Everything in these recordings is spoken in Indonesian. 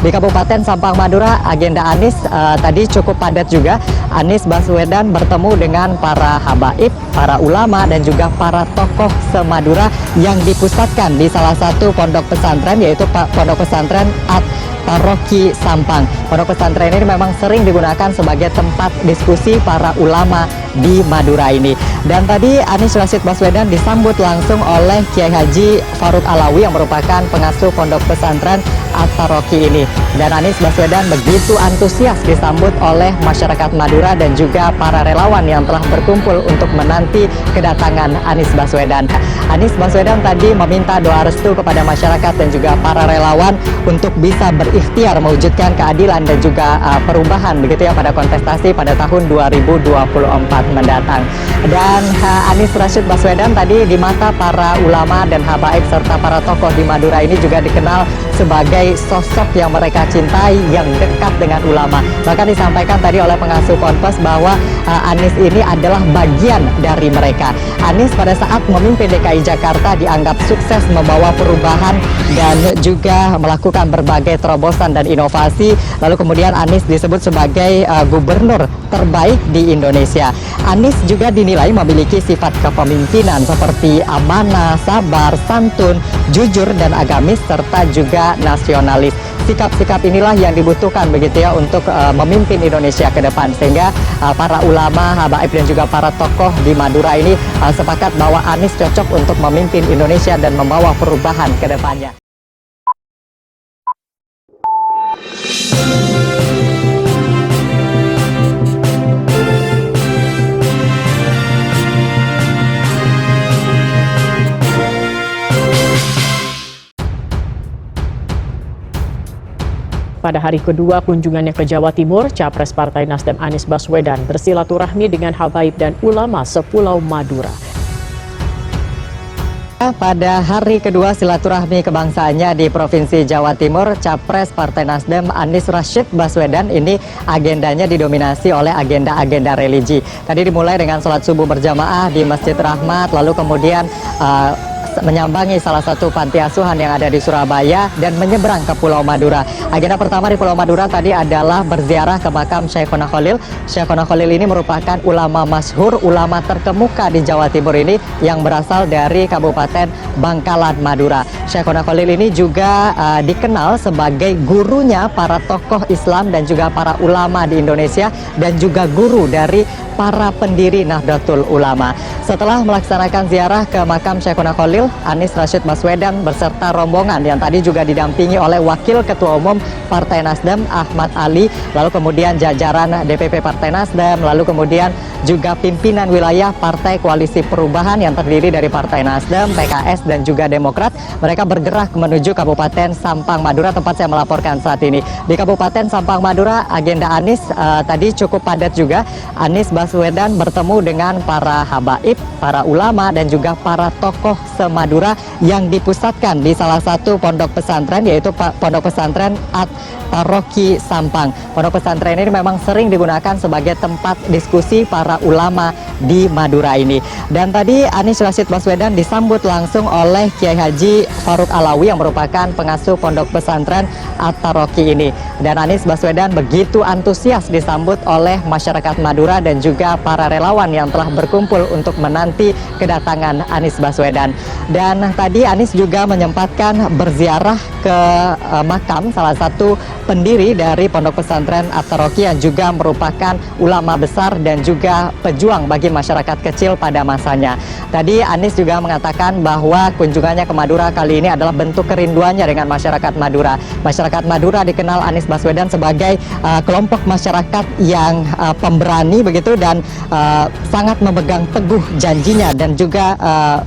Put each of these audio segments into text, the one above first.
Di Kabupaten Sampang Madura, agenda Anies tadi cukup padat juga. Anies Baswedan bertemu dengan para habaib, para ulama, dan juga para tokoh se-Madura yang dipusatkan di salah satu pondok pesantren, yaitu Pondok Pesantren At-Taroki Sampang. Pondok pesantren ini memang sering digunakan sebagai tempat diskusi para ulama di Madura ini. Dan tadi Anies Rashid Baswedan disambut langsung oleh Kiai Haji Faruk Alawi yang merupakan pengasuh pondok pesantren At-Taroki ini. Dan Anies Baswedan begitu antusias disambut oleh masyarakat Madura dan juga para relawan yang telah berkumpul untuk menanti kedatangan Anies Baswedan. Anies Baswedan tadi meminta doa restu kepada masyarakat dan juga para relawan untuk bisa berikhtiar mewujudkan keadilan dan juga perubahan begitu ya pada kontestasi pada tahun 2024 mendatang. Dan Anies Rashid Baswedan tadi di mata para ulama dan habaib serta para tokoh di Madura ini juga dikenal sebagai sosok yang mereka cintai, yang dekat dengan ulama. Bahkan disampaikan tadi oleh pengasuh Ponpes bahwa Anies ini adalah bagian dari mereka. Anies pada saat memimpin DKI Jakarta dianggap sukses membawa perubahan dan juga melakukan berbagai terobosan dan inovasi. Lalu kemudian Anies disebut sebagai gubernur terbaik di Indonesia. Anies juga dinilai memiliki sifat kepemimpinan seperti amanah, sabar, santun, jujur dan agamis serta juga nasionalis. Sikap-sikap inilah yang dibutuhkan begitu ya untuk memimpin Indonesia ke depan, sehingga para ulama, habaib dan juga para tokoh di Madura ini sepakat bahwa Anies cocok untuk memimpin Indonesia dan membawa perubahan ke depannya. Pada hari kedua kunjungannya ke Jawa Timur, Capres Partai Nasdem Anies Baswedan bersilaturahmi dengan habaib dan ulama sepulau Madura. Pada hari kedua silaturahmi kebangsaannya di Provinsi Jawa Timur, Capres Partai Nasdem Anies Rashid Baswedan ini agendanya didominasi oleh agenda-agenda religi. Tadi dimulai dengan sholat subuh berjamaah di Masjid Rahmat, lalu kemudian menyambangi salah satu panti asuhan yang ada di Surabaya dan menyeberang ke Pulau Madura. Agenda pertama di Pulau Madura tadi adalah berziarah ke makam Syekhona Khalil. Syekhona Khalil ini merupakan ulama masyhur, ulama terkemuka di Jawa Timur ini yang berasal dari Kabupaten Bangkalan, Madura. Syekhona Khalil ini juga dikenal sebagai gurunya para tokoh Islam dan juga para ulama di Indonesia dan juga guru dari para pendiri Nahdlatul Ulama. Setelah melaksanakan ziarah ke makam Syekhona Khalil, Anies Rashid Baswedan beserta rombongan yang tadi juga didampingi oleh Wakil Ketua Umum Partai Nasdem Ahmad Ali, lalu kemudian jajaran DPP Partai Nasdem, lalu kemudian juga pimpinan wilayah Partai Koalisi Perubahan yang terdiri dari Partai Nasdem, PKS dan juga Demokrat. Mereka bergerak menuju Kabupaten Sampang Madura, tempat saya melaporkan saat ini. Di Kabupaten Sampang Madura, agenda Anies tadi cukup padat juga. Anies Baswedan bertemu dengan para habaib, para ulama dan juga para tokoh se-Madura yang dipusatkan di salah satu pondok pesantren, yaitu Pondok Pesantren At-Taroki Sampang. Pondok pesantren ini memang sering digunakan sebagai tempat diskusi para ulama di Madura ini. Dan tadi Anies Rashid Baswedan disambut langsung oleh Kiai Haji Faruk Alawi yang merupakan pengasuh pondok pesantren At-Taroki ini. Dan Anies Baswedan begitu antusias disambut oleh masyarakat Madura dan juga para relawan yang telah berkumpul untuk menanti kedatangan Anies Baswedan. Dan tadi Anies juga menyempatkan berziarah ke makam salah satu pendiri dari Pondok Pesantren At-Taroki yang juga merupakan ulama besar dan juga pejuang bagi masyarakat kecil pada masanya. Tadi Anies juga mengatakan bahwa kunjungannya ke Madura kali ini adalah bentuk kerinduannya dengan masyarakat Madura. Masyarakat Madura dikenal Anies Baswedan sebagai kelompok masyarakat yang pemberani begitu dan sangat memegang teguh janjinya dan juga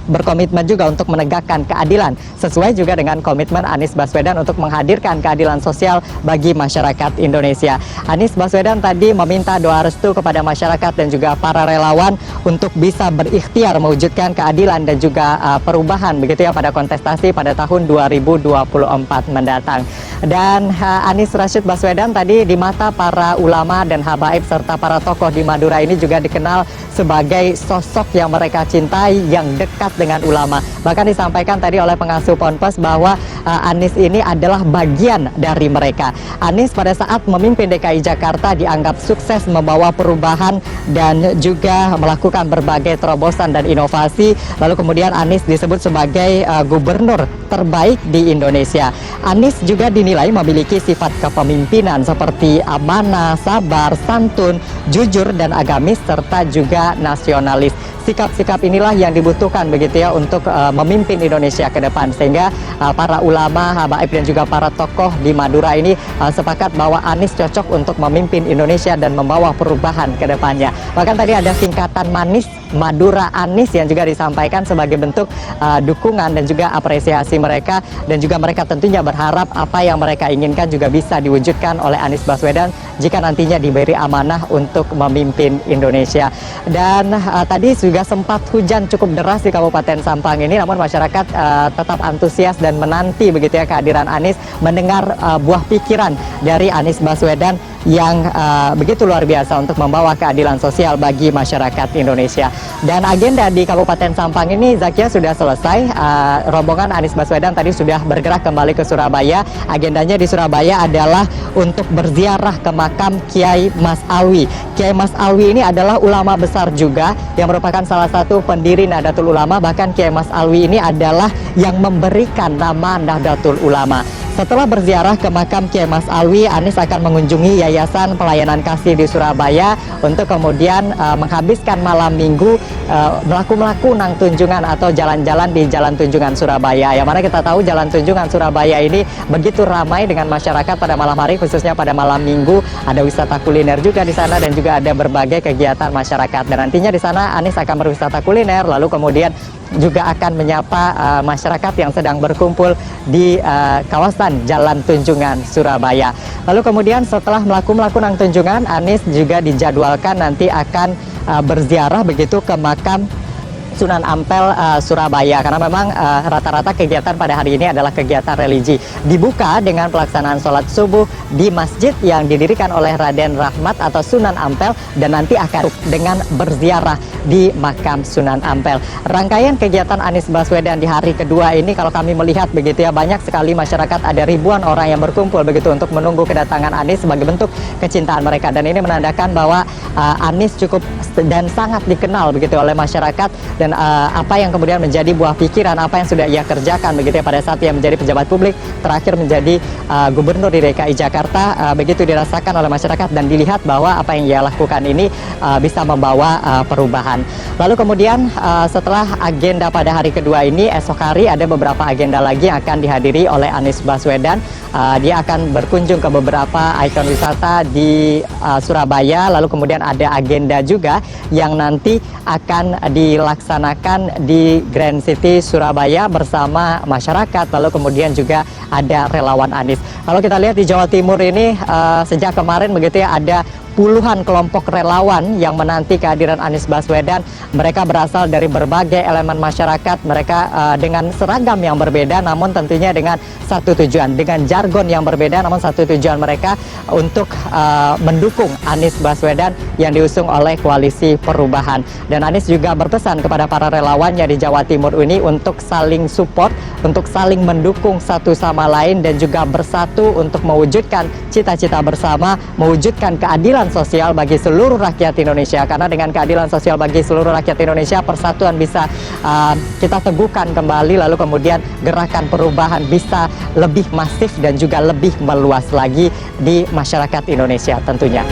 berkomitmen juga untuk menegakkan keadilan sesuai juga dengan komitmen Anies Baswedan untuk menghadirkan keadilan sosial bagi masyarakat Indonesia. Anies Baswedan tadi meminta doa restu kepada masyarakat dan juga para relawan untuk bisa berikhtiar mewujudkan keadilan dan juga perubahan begitu ya pada kontestasi pada tahun 2024 mendatang. Dan Anies Rashid Baswedan tadi di mata para ulama dan habaib serta para tokoh di Madura ini juga dikenal sebagai sosok yang mereka cintai, yang dekat dengan ulama. Bahkan disampaikan tadi oleh pengasuh Ponpes bahwa Anies ini adalah bagian dari mereka. Anies pada saat memimpin DKI Jakarta dianggap sukses membawa perubahan dan juga melakukan berbagai terobosan dan inovasi. Lalu kemudian Anies disebut sebagai gubernur terbaik di Indonesia. Anies juga dinilai memiliki sifat kepemimpinan seperti amanah, sabar, santun, jujur dan agamis serta juga nasionalis. Sikap-sikap inilah yang dibutuhkan begitu ya untuk memimpin Indonesia ke depan, sehingga para ulama, habaib dan juga para tokoh di Madura ini sepakat bahwa Anies cocok untuk memimpin Indonesia dan membawa perubahan ke depannya. Bahkan tadi ada singkatan manis Madura Anies yang juga disampaikan sebagai bentuk dukungan dan juga apresiasi mereka, dan juga mereka tentunya berharap apa yang mereka inginkan juga bisa diwujudkan oleh Anies Baswedan jika nantinya diberi amanah untuk memimpin Indonesia. Dan tadi juga sempat hujan cukup deras di Kabupaten Sampang ini, namun masyarakat tetap antusias dan menanti begitu ya kehadiran Anies, mendengar buah pikiran dari Anies Baswedan yang begitu luar biasa untuk membawa keadilan sosial bagi masyarakat Indonesia. Dan agenda di Kabupaten Sampang ini, Zakia, sudah selesai. Rombongan Anies Baswedan tadi sudah bergerak kembali ke Surabaya. Agendanya di Surabaya adalah untuk berziarah ke makam Kiai Mas Alwi. Kiai Mas Alwi ini adalah ulama besar juga yang merupakan salah satu pendiri Nahdlatul Ulama. Bahkan Kiai Mas Alwi ini adalah yang memberikan nama Nahdlatul Ulama. Setelah berziarah ke makam Kiai Mas Alwi, Anies akan mengunjungi Yayasan Pelayanan Kasih di Surabaya untuk kemudian menghabiskan malam minggu melaku-melaku nang Tunjungan atau jalan-jalan di Jalan Tunjungan Surabaya. Yang mana kita tahu Jalan Tunjungan Surabaya ini begitu ramai dengan masyarakat pada malam hari, khususnya pada malam minggu. Ada wisata kuliner juga di sana dan juga ada berbagai kegiatan masyarakat. Dan nantinya di sana Anies akan berwisata kuliner, lalu kemudian juga akan menyapa masyarakat yang sedang berkumpul di kawasan Jalan Tunjungan Surabaya. Lalu kemudian setelah melaku nang Tunjungan, Anies juga dijadwalkan nanti akan berziarah begitu ke makam Sunan Ampel Surabaya, karena memang rata-rata kegiatan pada hari ini adalah kegiatan religi. Dibuka dengan pelaksanaan sholat subuh di masjid yang didirikan oleh Raden Rahmat atau Sunan Ampel, dan nanti akan dengan berziarah di makam Sunan Ampel. Rangkaian kegiatan Anies Baswedan di hari kedua ini, kalau kami melihat begitu ya, banyak sekali masyarakat, ada ribuan orang yang berkumpul begitu untuk menunggu kedatangan Anies sebagai bentuk kecintaan mereka. Dan ini menandakan bahwa Anies cukup dan sangat dikenal begitu oleh masyarakat, dan apa yang kemudian menjadi buah pikiran, apa yang sudah ia kerjakan begitu ya pada saat ia menjadi pejabat publik, terakhir menjadi gubernur di DKI Jakarta, begitu dirasakan oleh masyarakat dan dilihat bahwa apa yang ia lakukan ini bisa membawa perubahan. Lalu kemudian setelah agenda pada hari kedua ini, esok hari ada beberapa agenda lagi yang akan dihadiri oleh Anies Baswedan. Dia akan berkunjung ke beberapa ikon wisata di Surabaya, lalu kemudian ada agenda juga yang nanti akan dilaksanakan di Grand City Surabaya bersama masyarakat, lalu kemudian juga ada relawan Anies. Kalau kita lihat di Jawa Timur ini sejak kemarin begitu ya, ada puluhan kelompok relawan yang menanti kehadiran Anies Baswedan. Mereka berasal dari berbagai elemen masyarakat, mereka dengan seragam yang berbeda namun tentunya dengan satu tujuan, dengan jargon yang berbeda namun satu tujuan mereka untuk mendukung Anies Baswedan yang diusung oleh Koalisi Perubahan. Dan Anies juga berpesan kepada para relawannya di Jawa Timur ini untuk saling support, untuk saling mendukung satu sama lain dan juga bersatu untuk mewujudkan cita-cita bersama, mewujudkan keadilan sosial bagi seluruh rakyat Indonesia. Karena dengan keadilan sosial bagi seluruh rakyat Indonesia, persatuan bisa kita teguhkan kembali, lalu kemudian gerakan perubahan bisa lebih masif dan juga lebih meluas lagi di masyarakat Indonesia tentunya.